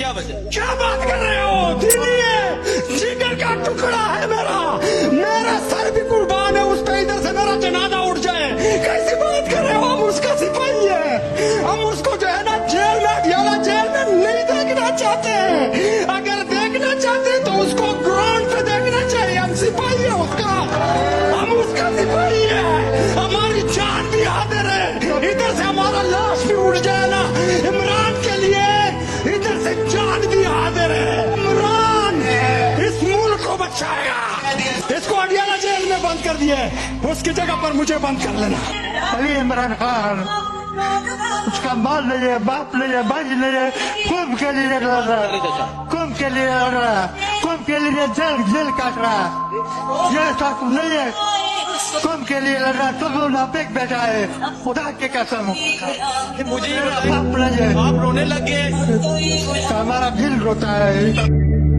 क्या वजह? क्या बात कर रहे हो? दीदी है, जिगर का टुकड़ा है मेरा, मेरा सर भी कुर्बान है उस पे, इधर से मेरा जनाजा उठ जाए। कैसी बात कर रहे हो? हम उसका सिपाही है, हम उसको जो है ना जेल में, अडियाला जेल में नहीं देखना चाहते। अगर देखना चाहते तो उसको ग्राउंड पे देखना चाहिए। हम सिपाही है उसका, हम उसका सिपाही है, हमारी जान भी हाजिर है। इधर से हमारा लाश भी उड़ जाए ना, इमरान के लिए इधर से जान भी हाजिर है। इमरान इस मुल्क को बचाएगा। इसको अडियाला जेल में बंद कर दिए, उसकी जगह पर मुझे बंद कर लेना। अली इमरान खान उसका माल नहीं है, बाप नहीं है, भाई नहीं है, कुंभ के लिए लड़ रहा, कुंभ के लिए लड़ रहा, कुंभ के लिए जेल काट रहा। ये सब नहीं है, कुंभ के लिए लड़ रहा। तुम मुनाफिक बैठा है, खुदा की कसम। मुझे बाप नहीं है, आप रोने लग गए। हमारा दिल रोता है।